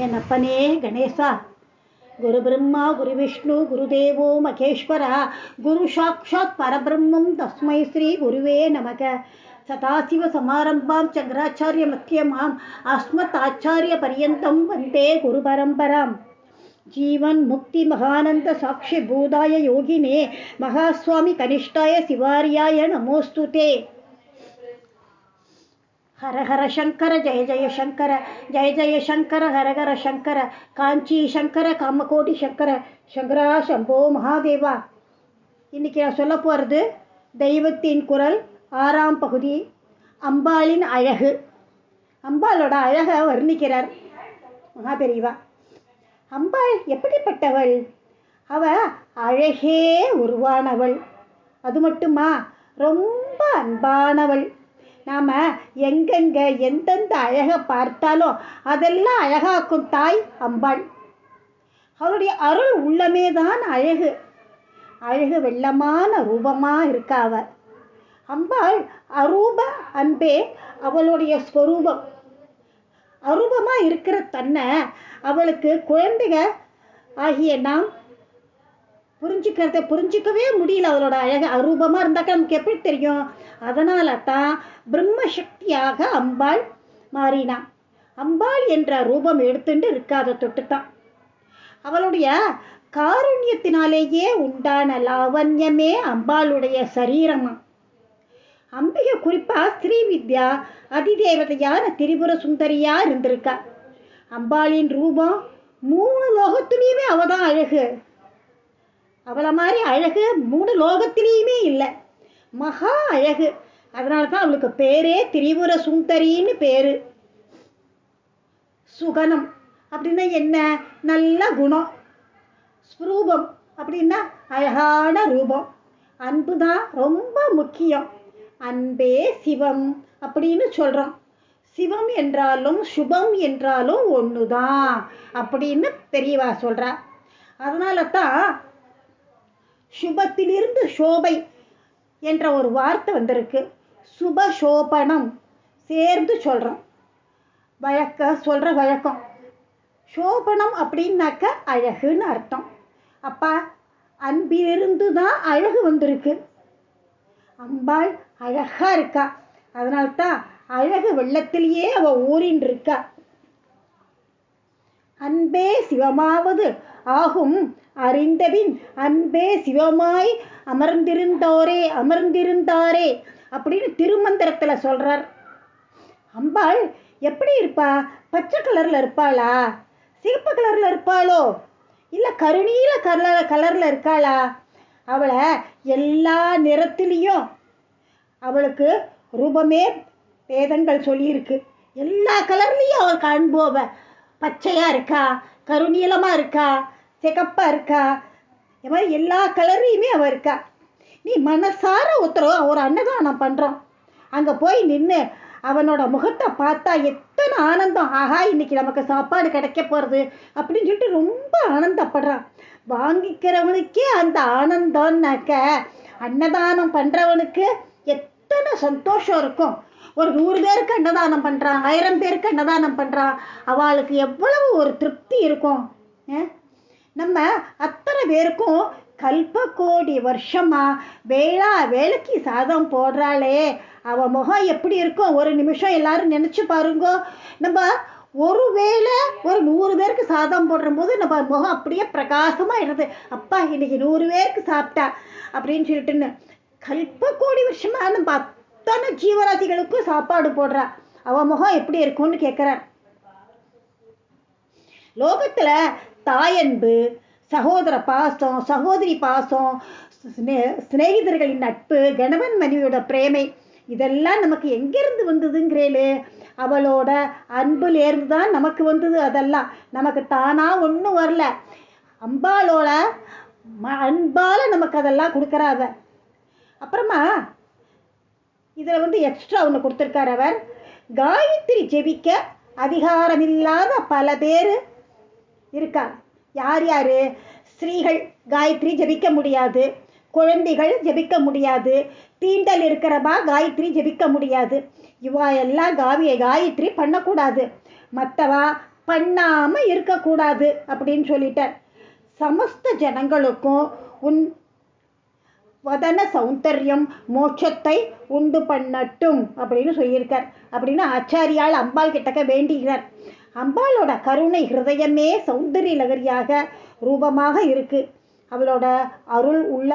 என் அப்பனே கணேசா, குரு பிரம்மா குரு விஷ்ணு குருதேவோ மகேஸ்வரா, குரு சாட்சாத் பரபிரம்மம் தஸ்மை ஸ்ரீ குருவே நமக. சதாசிவ சமாரம்பாம் சங்கராச்சாரிய மத்தியமாம் அஸ்மத் ஆச்சாரிய பரியந்தம் வந்தே குரு பரம்பராம். ஜீவன் முக்தி மகானந்த சாட்சி பூதாய யோகினே மகாஸ்வாமி கனிஷ்டாய சிவாரியாய நமோஸ்துதே. ஹர ஹர சங்கர ஜெய ஜெய சங்கர, ஜெய ஜெய சங்கர ஹர ஹர சங்கர, காஞ்சி சங்கர காமகோடி சங்கர, சங்கரா சம்போ மகாதேவா. இன்னைக்கு நான் சொல்ல போகிறது தெய்வத்தின் குரல் 6ஆம் பகுதி, அம்பாளின் அழகு. அம்பாளோட அழகை வர்ணிக்கிறார் மகாபெரிவா. அம்பாள் எப்படிப்பட்டவள்? அவ அழகே உருவானவள். அது மட்டுமா, ரொம்ப அன்பானவள். நாம் எங்கெங்கே எந்தெந்த அழகை பார்த்தாலும் அதெல்லாம் அழகாக்கும் தாய் அம்பாள். அவளுடைய அருள் உள்ளமே தான் அழகு. அழகு வெள்ளமான ரூபமாக இருக்கா அவ. அம்பாள் அரூப அன்பே அவளுடைய ஸ்வரூபம். அரூபமாக இருக்கிற தன்னை அவளுக்கு குழந்தைக ஆகிய நாம் புரிஞ்சிக்கவே முடியல. அவளோட அழகு அரூபமாக இருந்தாக்கா நமக்கு எப்படி தெரியும்? அதனால தான் பிரம்மசக்தியாக அம்பாள் மாறினான். அம்பாள் என்ற ரூபம் எடுத்துட்டு இருக்காத தொட்டுத்தான். அவளுடைய காருண்யத்தினாலேயே உண்டான லாவண்யமே அம்பாளுடைய சரீரமா. அம்பிகை குறிப்பா ஸ்ரீவித்யா அதிதேவதையான திரிபுர சுந்தரியா இருந்திருக்கா. அம்பாளின் ரூபம் 3 லோகத்திலையுமே அவதான் அழகு. அவளை மாதிரி அழகு 3 லோகத்திலையுமே இல்லை. மகா அழகு. அதனால தான் அவளுக்கு பேரே திரிபுர சுந்தரின்னு பேரு. சுகனம் அப்படின்னா என்ன? நல்ல குணம். ஸ்வரூபம் அப்படின்னா அழகான ரூபம். அன்பு தான் ரொம்ப முக்கியம். அன்பே சிவம் அப்படின்னு சொல்கிறோம். சிவம் என்றாலும் சுபம் என்றாலும் ஒன்று தான் அப்படின்னு பெரியவா சொல்கிறா. அதனால தான் சுபத்திலிருந்து சோபை என்ற ஒரு வார்த்தை வந்திருக்கு. சுபசோபனம் சேர்ந்து சொல்கிறோம். சொல்கிற வழக்கம். சோபனம் அப்படின்னாக்க அழகுன்னு அர்த்தம். அப்பா அன்பிலிருந்து தான் அழகு வந்திருக்கு. அம்பாள் அழகாக இருக்கா. அதனால்தான் அழகு வெள்ளத்திலேயே அவள் ஊறின் இருக்கா. அன்பே சிவமாவது ஆகும் அறிந்தபின் அன்பே சிவமாய் அமர்ந்திருந்தாரே அப்படின்னு திருமந்திரத்தில் சொல்கிறார். அம்பாள் எப்படி இருப்பா? பச்சை கலரில் இருப்பாளா? சிவப்பு கலரில் இருப்பாளோ? இல்லை கருநீல கலரில் இருக்காளா? அவளை எல்லா நிறத்திலையும் அவளுக்கு ரூபமே வேதங்கள் சொல்லியிருக்கு. எல்லா கலர்லேயும் அவள் காண்போவ. பச்சையாக இருக்கா, கருநீலமாக இருக்கா, சிகப்பாக இருக்கா, இது மாதிரி எல்லா கலர்லையுமே அவள் இருக்கா. நீ மனசார ஒரு அன்னதானம் பண்ணுறோம், அங்கே போய் நின்று அவனோட முகத்தை பார்த்தா எத்தனை ஆனந்தம். ஆஹா, இன்னைக்கு நமக்கு சாப்பாடு கிடைக்க போகிறது அப்படின்னு சொல்லிட்டு ரொம்ப ஆனந்தப்படுறான். வாங்கிக்கிறவனுக்கே அந்த ஆனந்தம்னாக்க அன்னதானம் பண்ணுறவனுக்கு எத்தனை சந்தோஷம் இருக்கும். ஒரு 100 பேருக்கு அன்னதானம் பண்ணுறான், 1000 பேருக்கு அன்னதானம் பண்ணுறான், அவளுக்கு எவ்வளவு ஒரு திருப்தி இருக்கும். நம்ம அத்தனை பேருக்கும் கல்ப கோடி வருஷமா வேளைக்கு சாதம் போடுறாளே, அவள் முகம் எப்படி இருக்கும் ஒரு நிமிஷம் எல்லாரும் நினச்சி பாருங்க. நம்ம ஒரு 100 பேருக்கு சாதம் போடும்போது நம்ம முகம் அப்படியே பிரகாசமாக இருது. அப்பா இன்னைக்கு 100 பேருக்கு சாப்பிட்டா அப்படின்னு சொல்லிட்டுன்னு கல்ப கோடி வருஷமா நம்ம அத்தனை ஜீவராசிகளுக்கும் சாப்பாடு போடுறா. அவள் முகம் எப்படி இருக்கும்னு கேட்குறார். லோகத்தில் தாயன்பு, சகோதர பாசம், சகோதரி பாசம், சிநேகிதர்களின் நட்பு, கணவன் மனைவியோட பிரேமை, இதெல்லாம் நமக்கு எங்கேருந்து வந்ததுங்கிறேளு? அவளோட அன்புலேருந்து தான் நமக்கு வந்தது. அதெல்லாம் நமக்கு தானாக ஒன்றும் வரல. அம்பாளோட அன்பால் நமக்கு அதெல்லாம் கொடுக்குறாவ. அப்புறமா இதில் எக்ஸ்ட்ரா ஒன்று கொடுத்துருக்கார் அவர். காயத்ரி ஜெபிக்க அதிகாரமில்லாத பல பேர் இருக்கா. யார் யார்? ஸ்திரீகள் காயத்ரி ஜெபிக்க முடியாது, குழந்தைகள் ஜெபிக்க முடியாது, தீண்டல் இருக்கிறவா காயத்ரி ஜெபிக்க முடியாது. இவா எல்லாம் காயத்ரி பண்ணக்கூடாது. மற்றவா பண்ணாமல் இருக்கக்கூடாது அப்படின்னு சொல்லிட்டார். சமஸ்த ஜனங்களுக்கும் உன் வதன சௌந்தர்யம் மோட்சத்தை உண்டு பண்ணட்டும் அப்படின்னு சொல்லியிருக்கார். அப்படின்னு ஆச்சாரியால் அம்பாள் கிட்டக்க வேண்டுகிறார். அம்பாளோட கருணை ஹிருதயமே சௌந்தரிய லகரியாக ரூபமாக இருக்கு. அவளோட அருள் உள்ள